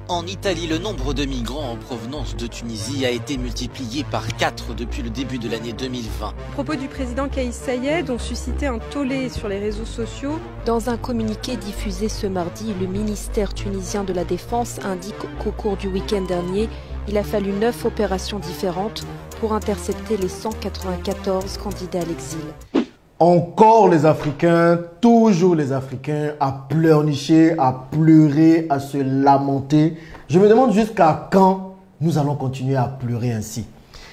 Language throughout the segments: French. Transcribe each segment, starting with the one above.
En Italie, le nombre de migrants en provenance de Tunisie a été multiplié par 4 depuis le début de l'année 2020. Les propos du président Kais Saied ont suscité un tollé sur les réseaux sociaux. Dans un communiqué diffusé ce mardi, le ministère tunisien de la Défense indique qu'au cours du week-end dernier, il a fallu 9 opérations différentes pour intercepter les 194 candidats à l'exil. Encore les Africains, toujours les Africains à pleurnicher, à pleurer, à se lamenter. Je me demande jusqu'à quand nous allons continuer à pleurer ainsi.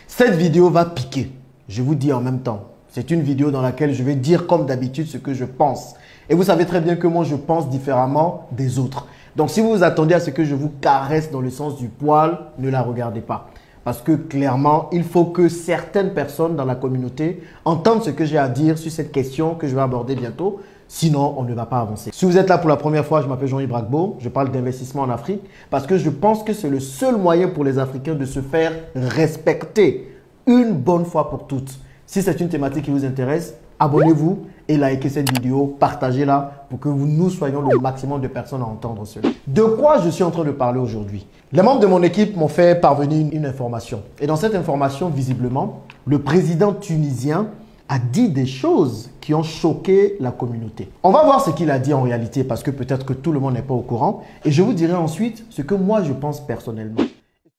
Cette vidéo va piquer, je vous dis en même temps. C'est une vidéo dans laquelle je vais dire comme d'habitude ce que je pense. Et vous savez très bien que moi je pense différemment des autres. Donc si vous vous attendez à ce que je vous caresse dans le sens du poil, ne la regardez pas. Parce que clairement, il faut que certaines personnes dans la communauté entendent ce que j'ai à dire sur cette question que je vais aborder bientôt. Sinon, on ne va pas avancer. Si vous êtes là pour la première fois, je m'appelle Jean-Yves Bragbo. Je parle d'investissement en Afrique parce que je pense que c'est le seul moyen pour les Africains de se faire respecter une bonne fois pour toutes. Si c'est une thématique qui vous intéresse, abonnez-vous et likez cette vidéo, partagez-la pour que nous soyons le maximum de personnes à entendre cela. De quoi je suis en train de parler aujourd'hui? Les membres de mon équipe m'ont fait parvenir une information. Et dans cette information, visiblement, le président tunisien a dit des choses qui ont choqué la communauté. On va voir ce qu'il a dit en réalité parce que peut-être que tout le monde n'est pas au courant. Et je vous dirai ensuite ce que moi je pense personnellement.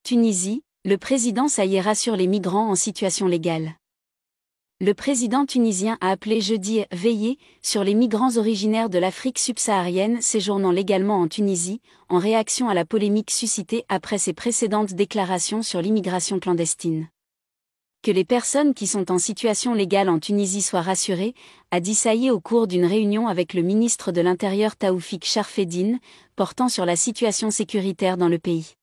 Tunisie, le président Saied rassure les migrants en situation légale. Le président tunisien a appelé jeudi à veiller sur les migrants originaires de l'Afrique subsaharienne séjournant légalement en Tunisie, en réaction à la polémique suscitée après ses précédentes déclarations sur l'immigration clandestine. Que les personnes qui sont en situation légale en Tunisie soient rassurées, a dit Saied au cours d'une réunion avec le ministre de l'Intérieur Taoufik Charfeddine, portant sur la situation sécuritaire dans le pays.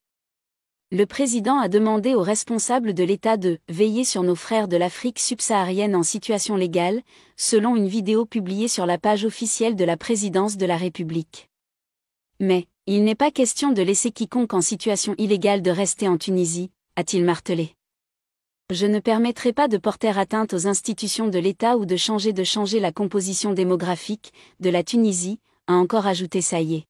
Le président a demandé aux responsables de l'État de « veiller sur nos frères de l'Afrique subsaharienne en situation légale », selon une vidéo publiée sur la page officielle de la présidence de la République. Mais, il n'est pas question de laisser quiconque en situation illégale de rester en Tunisie, a-t-il martelé. Je ne permettrai pas de porter atteinte aux institutions de l'État ou de changer la composition démographique de la Tunisie, a encore ajouté Saied.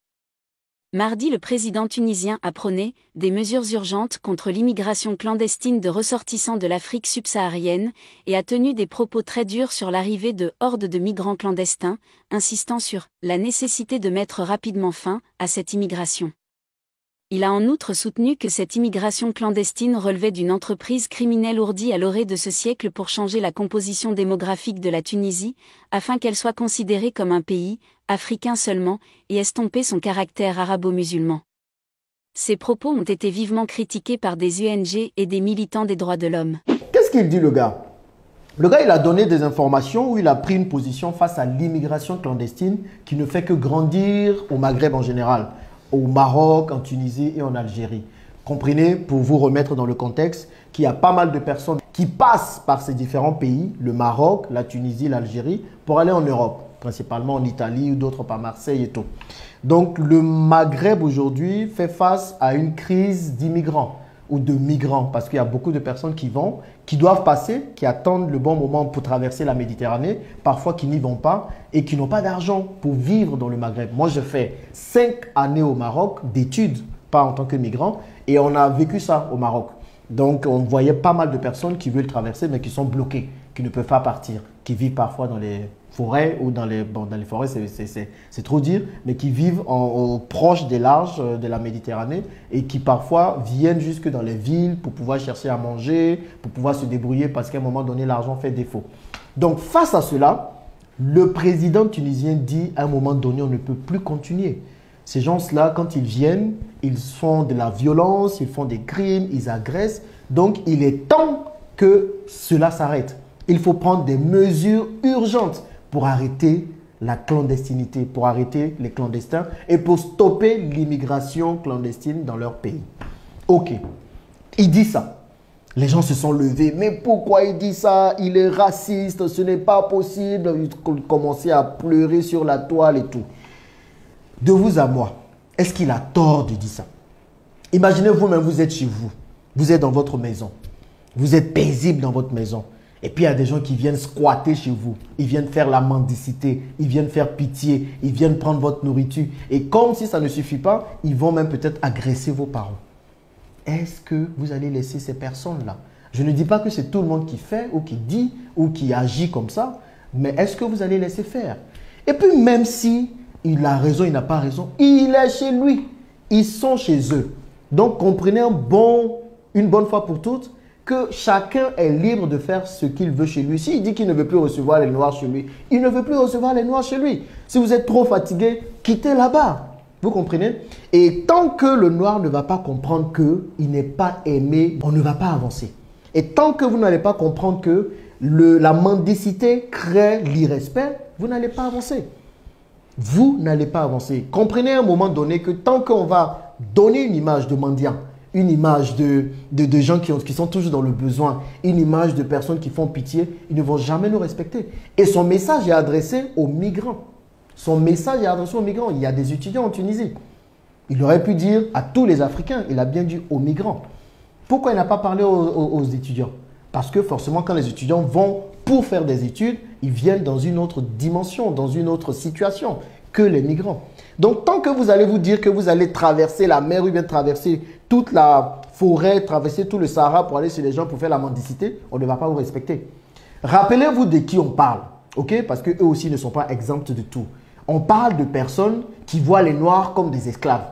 Mardi, le président tunisien a prôné des mesures urgentes contre l'immigration clandestine de ressortissants de l'Afrique subsaharienne et a tenu des propos très durs sur l'arrivée de hordes de migrants clandestins, insistant sur la nécessité de mettre rapidement fin à cette immigration. Il a en outre soutenu que cette immigration clandestine relevait d'une entreprise criminelle ourdie à l'orée de ce siècle pour changer la composition démographique de la Tunisie, afin qu'elle soit considérée comme un pays, africain seulement, et estomper son caractère arabo-musulman. Ces propos ont été vivement critiqués par des ONG et des militants des droits de l'homme. Qu'est-ce qu'il dit le gars? Le gars, il a donné des informations où il a pris une position face à l'immigration clandestine qui ne fait que grandir au Maghreb en général. Au Maroc, en Tunisie et en Algérie. Comprenez, pour vous remettre dans le contexte, qu'il y a pas mal de personnes qui passent par ces différents pays, le Maroc, la Tunisie, l'Algérie, pour aller en Europe, principalement en Italie ou d'autres par Marseille et tout. Donc le Maghreb aujourd'hui fait face à une crise d'immigrants ou de migrants parce qu'il y a beaucoup de personnes qui doivent passer, qui attendent le bon moment pour traverser la Méditerranée, parfois qui n'y vont pas et qui n'ont pas d'argent pour vivre dans le Maghreb. Moi, je fais 5 années au Maroc d'études, pas en tant que migrant, et on a vécu ça au Maroc. Donc, on voyait pas mal de personnes qui veulent traverser mais qui sont bloquées, qui ne peuvent pas partir, qui vivent parfois dans les forêts ou dans les forêts, c'est trop dire, mais qui vivent proche des larges de la Méditerranée et qui parfois viennent jusque dans les villes pour pouvoir chercher à manger, pour pouvoir se débrouiller parce qu'à un moment donné, l'argent fait défaut. Donc, face à cela, le président tunisien dit à un moment donné, on ne peut plus continuer. Ces gens-là, quand ils viennent, ils font de la violence, ils font des crimes, ils agressent. Donc, il est temps que cela s'arrête. Il faut prendre des mesures urgentes pour arrêter la clandestinité, pour arrêter les clandestins et pour stopper l'immigration clandestine dans leur pays. Ok, il dit ça. Les gens se sont levés. Mais pourquoi il dit ça? Il est raciste, ce n'est pas possible. Ils commençaient à pleurer sur la toile et tout. De vous à moi, est-ce qu'il a tort de dire ça? Imaginez vous-même, vous êtes chez vous. Vous êtes dans votre maison. Vous êtes paisible dans votre maison. Et puis il y a des gens qui viennent squatter chez vous. Ils viennent faire la mendicité, ils viennent faire pitié, ils viennent prendre votre nourriture. Et comme si ça ne suffit pas, ils vont même peut-être agresser vos parents. Est-ce que vous allez laisser ces personnes-là? Je ne dis pas que c'est tout le monde qui fait ou qui dit ou qui agit comme ça, mais est-ce que vous allez laisser faire? Et puis même si il a raison, il n'a pas raison, il est chez lui. Ils sont chez eux. Donc comprenez une bonne fois pour toutes que chacun est libre de faire ce qu'il veut chez lui. S'il dit qu'il ne veut plus recevoir les Noirs chez lui, il ne veut plus recevoir les Noirs chez lui. Si vous êtes trop fatigué, quittez là-bas. Vous comprenez? Et tant que le Noir ne va pas comprendre qu'il n'est pas aimé, on ne va pas avancer. Et tant que vous n'allez pas comprendre que la mendicité crée l'irrespect, vous n'allez pas avancer. Vous n'allez pas avancer. Comprenez à un moment donné que tant qu'on va donner une image de mendiant, une image de gens qui sont toujours dans le besoin, une image de personnes qui font pitié, ils ne vont jamais nous respecter. Et son message est adressé aux migrants. Son message est adressé aux migrants. Il y a des étudiants en Tunisie. Il aurait pu dire à tous les Africains, il a bien dit aux migrants. Pourquoi il n'a pas parlé aux étudiants? Parce que forcément, quand les étudiants vont pour faire des études, ils viennent dans une autre dimension, dans une autre situation que les migrants. Donc, tant que vous allez vous dire que vous allez traverser la mer ou bien traverser toute la forêt, traverser tout le Sahara pour aller chez les gens pour faire la mendicité, on ne va pas vous respecter. Rappelez-vous de qui on parle, ok? Parce qu'eux aussi ne sont pas exempts de tout. On parle de personnes qui voient les Noirs comme des esclaves.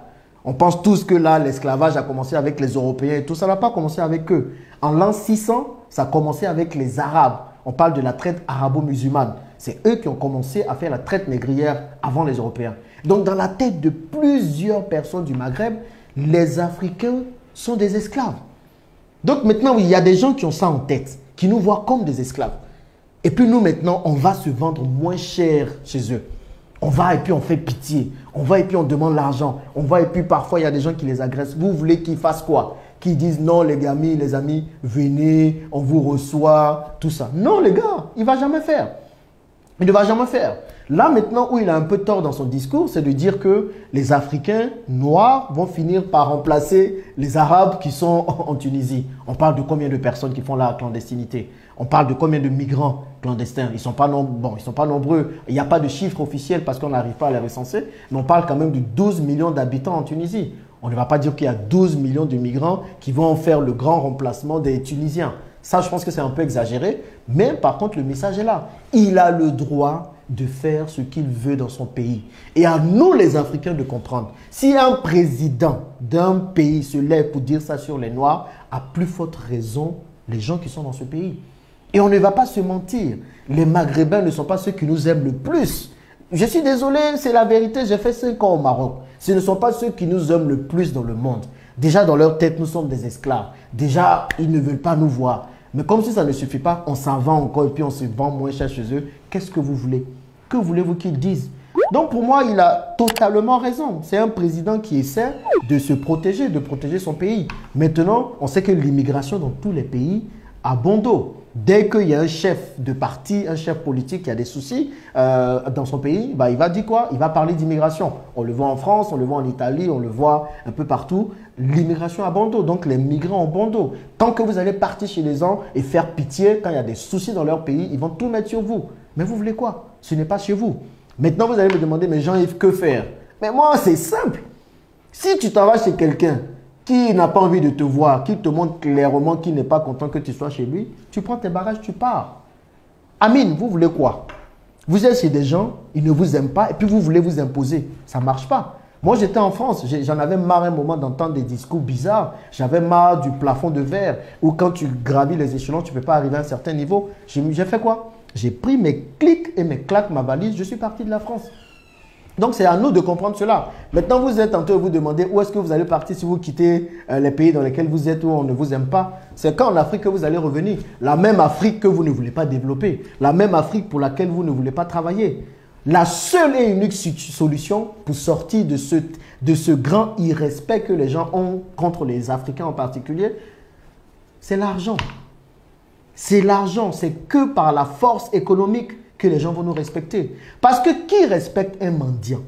On pense tous que là, l'esclavage a commencé avec les Européens et tout. Ça n'a pas commencé avec eux. En l'an 600, ça a commencé avec les Arabes. On parle de la traite arabo-musulmane. C'est eux qui ont commencé à faire la traite négrière avant les Européens. Donc, dans la tête de plusieurs personnes du Maghreb, les Africains sont des esclaves. Donc, maintenant, il y a des gens qui ont ça en tête, qui nous voient comme des esclaves. Et puis, nous, maintenant, on va se vendre moins cher chez eux. On va et puis on fait pitié. On va et puis on demande l'argent. On va et puis parfois, il y a des gens qui les agressent. Vous voulez qu'ils fassent quoi? Qu'ils disent non, les amis, venez, on vous reçoit, tout ça. Non, les gars, il ne va jamais faire. Il ne va jamais faire. Là, maintenant, où il a un peu tort dans son discours, c'est de dire que les Africains noirs vont finir par remplacer les Arabes qui sont en Tunisie. On parle de combien de personnes qui font la clandestinité? On parle de combien de migrants clandestins? Ils ne sont pas nombreux. Il n'y a pas de chiffre officiel parce qu'on n'arrive pas à les recenser. Mais on parle quand même de 12 millions d'habitants en Tunisie. On ne va pas dire qu'il y a 12 millions de migrants qui vont faire le grand remplacement des Tunisiens. Ça, je pense que c'est un peu exagéré. Mais par contre, le message est là. Il a le droit de faire ce qu'il veut dans son pays. Et à nous, les Africains, de comprendre. Si un président d'un pays se lève pour dire ça sur les Noirs, à plus forte raison, les gens qui sont dans ce pays. Et on ne va pas se mentir. Les Maghrébins ne sont pas ceux qui nous aiment le plus. Je suis désolé, c'est la vérité. J'ai fait 5 ans au Maroc. Ce ne sont pas ceux qui nous aiment le plus dans le monde. Déjà, dans leur tête, nous sommes des esclaves. Déjà, ils ne veulent pas nous voir. Mais comme si ça ne suffit pas, on s'en vend encore et puis on se vend moins cher chez eux. Qu'est-ce que vous voulez? Que voulez-vous qu'ils disent? Donc pour moi, il a totalement raison. C'est un président qui essaie de se protéger, de protéger son pays. Maintenant, on sait que l'immigration dans tous les pays a bon dos. Dès qu'il y a un chef de parti, un chef politique qui a des soucis dans son pays, bah, il va dire quoi? Il va parler d'immigration. On le voit en France, on le voit en Italie, on le voit un peu partout. L'immigration a bon dos, donc les migrants ont bon dos. Tant que vous allez partir chez les gens et faire pitié quand il y a des soucis dans leur pays, ils vont tout mettre sur vous. Mais vous voulez quoi? Ce n'est pas chez vous. Maintenant, vous allez me demander, mais Jean-Yves, que faire? Mais moi, c'est simple. Si tu t'en vas chez quelqu'un qui n'a pas envie de te voir, qui te montre clairement qu'il n'est pas content que tu sois chez lui, tu prends tes bagages, tu pars. Amine, vous voulez quoi? Vous êtes chez des gens, ils ne vous aiment pas et puis vous voulez vous imposer. Ça ne marche pas. Moi, j'étais en France, j'en avais marre un moment d'entendre des discours bizarres. J'avais marre du plafond de verre où quand tu gravis les échelons, tu ne peux pas arriver à un certain niveau. J'ai fait quoi? J'ai pris mes clics et mes claques, ma valise, je suis parti de la France. Donc, c'est à nous de comprendre cela. Maintenant, vous êtes en train de vous demander où est-ce que vous allez partir si vous quittez les pays dans lesquels vous êtes où on ne vous aime pas. C'est quand en Afrique que vous allez revenir. La même Afrique que vous ne voulez pas développer. La même Afrique pour laquelle vous ne voulez pas travailler. La seule et unique solution pour sortir de ce grand irrespect que les gens ont contre les Africains en particulier, c'est l'argent. C'est l'argent. C'est que par la force économique que les gens vont nous respecter. Parce que qui respecte un mendiant?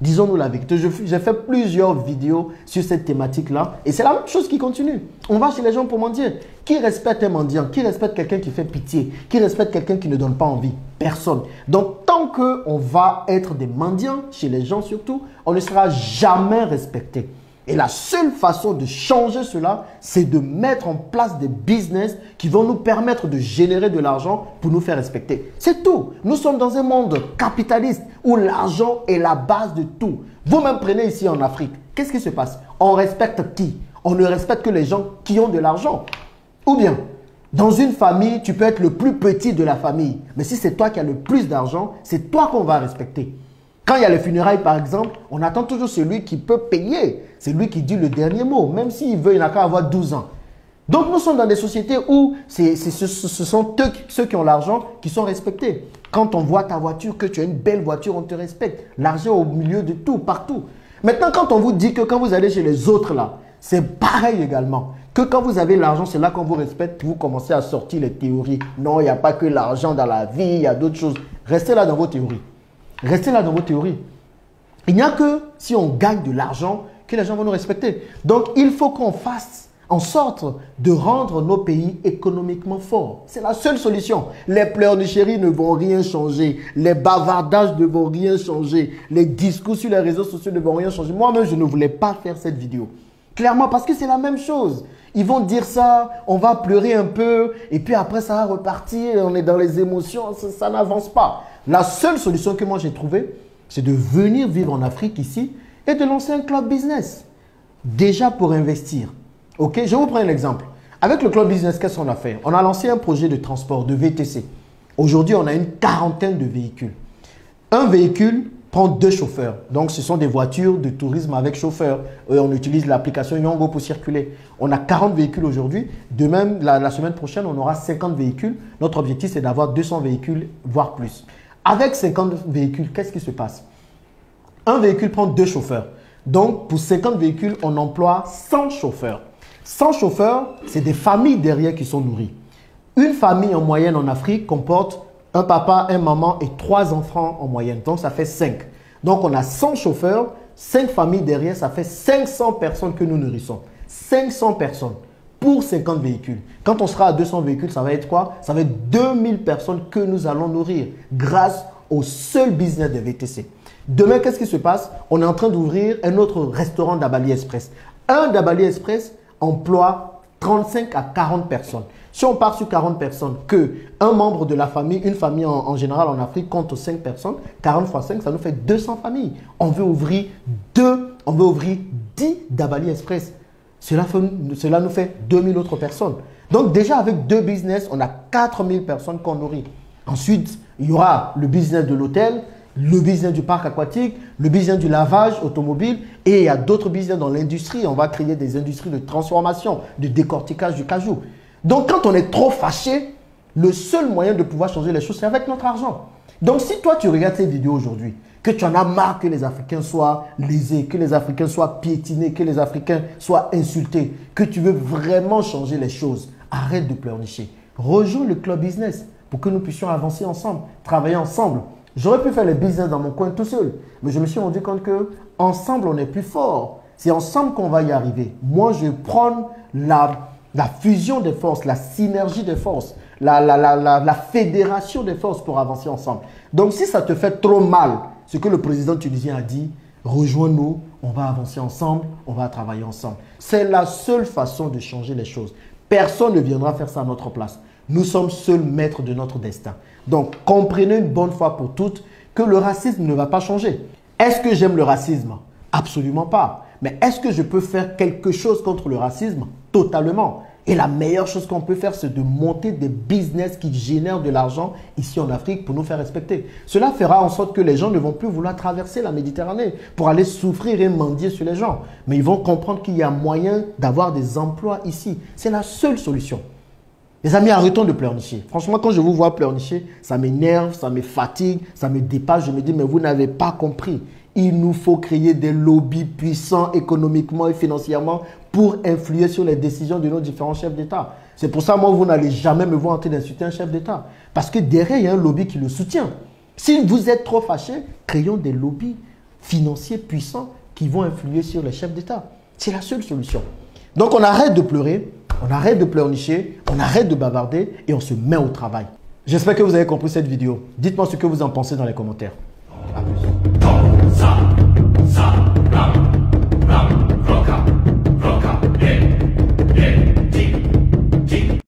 Disons-nous la vérité. J'ai fait plusieurs vidéos sur cette thématique-là et c'est la même chose qui continue. On va chez les gens pour mendier. Qui respecte un mendiant? Qui respecte quelqu'un qui fait pitié? Qui respecte quelqu'un qui ne donne pas envie? Personne. Donc, tant qu'on va être des mendiants, chez les gens surtout, on ne sera jamais respecté. Et la seule façon de changer cela, c'est de mettre en place des business qui vont nous permettre de générer de l'argent pour nous faire respecter. C'est tout. Nous sommes dans un monde capitaliste où l'argent est la base de tout. Vous-même prenez ici en Afrique, qu'est-ce qui se passe? On respecte qui? On ne respecte que les gens qui ont de l'argent. Ou bien, dans une famille, tu peux être le plus petit de la famille. Mais si c'est toi qui as le plus d'argent, c'est toi qu'on va respecter. Quand il y a les funérailles, par exemple, on attend toujours celui qui peut payer. C'est lui qui dit le dernier mot. Même s'il veut, il n'a qu'à avoir 12 ans. Donc, nous sommes dans des sociétés où ce sont ceux qui ont l'argent qui sont respectés. Quand on voit ta voiture, que tu as une belle voiture, on te respecte. L'argent au milieu de tout, partout. Maintenant, quand on vous dit que quand vous allez chez les autres, là, c'est pareil également. Que quand vous avez l'argent, c'est là qu'on vous respecte, vous commencez à sortir les théories. Non, il n'y a pas que l'argent dans la vie, il y a d'autres choses. Restez là dans vos théories. Restez là dans vos théories. Il n'y a que si on gagne de l'argent que les gens vont nous respecter. Donc, il faut qu'on fasse en sorte de rendre nos pays économiquement forts. C'est la seule solution. Les pleurnicheries ne vont rien changer. Les bavardages ne vont rien changer. Les discours sur les réseaux sociaux ne vont rien changer. Moi-même, je ne voulais pas faire cette vidéo. Clairement, parce que c'est la même chose. Ils vont dire ça, on va pleurer un peu, et puis après, ça va repartir, on est dans les émotions, ça n'avance pas. La seule solution que moi j'ai trouvée, c'est de venir vivre en Afrique ici et de lancer un club business. Déjà pour investir. Ok, je vous prends un exemple. Avec le club business, qu'est-ce qu'on a fait? On a lancé un projet de transport, de VTC. Aujourd'hui, on a une quarantaine de véhicules. Un véhicule prend 2 chauffeurs. Donc, ce sont des voitures de tourisme avec chauffeur. On utilise l'application Yongo pour circuler. On a 40 véhicules aujourd'hui. De même, la semaine prochaine, on aura 50 véhicules. Notre objectif, c'est d'avoir 200 véhicules, voire plus. Avec 50 véhicules, qu'est-ce qui se passe? Un véhicule prend 2 chauffeurs. Donc, pour 50 véhicules, on emploie 100 chauffeurs. 100 chauffeurs, c'est des familles derrière qui sont nourries. Une famille en moyenne en Afrique comporte un papa, un maman et 3 enfants en moyenne. Donc, ça fait 5. Donc, on a 100 chauffeurs, 5 familles derrière, ça fait 500 personnes que nous nourrissons. 500 personnes pour 50 véhicules. Quand on sera à 200 véhicules, ça va être quoi? Ça va être 2000 personnes que nous allons nourrir grâce au seul business de VTC. Demain, qu'est-ce qui se passe? On est en train d'ouvrir un autre restaurant d'Abali Express. Un d'Abali Express emploie 35 à 40 personnes. Si on part sur 40 personnes, que un membre de la famille, une famille en général en Afrique compte 5 personnes, 40 fois 5, ça nous fait 200 familles. On veut ouvrir 10 d'Abali Express. Cela nous fait 2000 autres personnes. Donc déjà avec 2 business, on a 4000 personnes qu'on nourrit. Ensuite, il y aura le business de l'hôtel, le business du parc aquatique, le business du lavage automobile et il y a d'autres business dans l'industrie. On va créer des industries de transformation, de décortiquage du cajou. Donc, quand on est trop fâché, le seul moyen de pouvoir changer les choses, c'est avec notre argent. Donc, si toi, tu regardes ces vidéos aujourd'hui, que tu en as marre que les Africains soient lésés, que les Africains soient piétinés, que les Africains soient insultés, que tu veux vraiment changer les choses, arrête de pleurnicher. Rejoins le club business pour que nous puissions avancer ensemble, travailler ensemble. J'aurais pu faire le business dans mon coin tout seul, mais je me suis rendu compte qu'ensemble, on est plus fort. C'est ensemble qu'on va y arriver. Moi, je prends la fusion des forces, la synergie des forces, la fédération des forces pour avancer ensemble. Donc, si ça te fait trop mal, ce que le président tunisien a dit, rejoins-nous, on va avancer ensemble, on va travailler ensemble. C'est la seule façon de changer les choses. Personne ne viendra faire ça à notre place. Nous sommes seuls maîtres de notre destin. Donc, comprenez une bonne fois pour toutes que le racisme ne va pas changer. Est-ce que j'aime le racisme? Absolument pas. Mais est-ce que je peux faire quelque chose contre le racisme? Totalement. Et la meilleure chose qu'on peut faire, c'est de monter des business qui génèrent de l'argent ici en Afrique pour nous faire respecter. Cela fera en sorte que les gens ne vont plus vouloir traverser la Méditerranée pour aller souffrir et mendier sur les gens. Mais ils vont comprendre qu'il y a moyen d'avoir des emplois ici. C'est la seule solution. Les amis, arrêtons de pleurnicher. Franchement, quand je vous vois pleurnicher, ça m'énerve, ça me fatigue, ça me dépasse. Je me dis, mais vous n'avez pas compris. Il nous faut créer des lobbies puissants économiquement et financièrement pour influer sur les décisions de nos différents chefs d'État. C'est pour ça, moi, vous n'allez jamais me voir en train d'insulter un chef d'État. Parce que derrière, il y a un lobby qui le soutient. Si vous êtes trop fâché, créons des lobbies. financiers puissants qui vont influer sur les chefs d'État. C'est la seule solution. Donc on arrête de pleurer, on arrête de pleurnicher, on arrête de bavarder et on se met au travail. J'espère que vous avez compris cette vidéo. Dites-moi ce que vous en pensez dans les commentaires. À plus.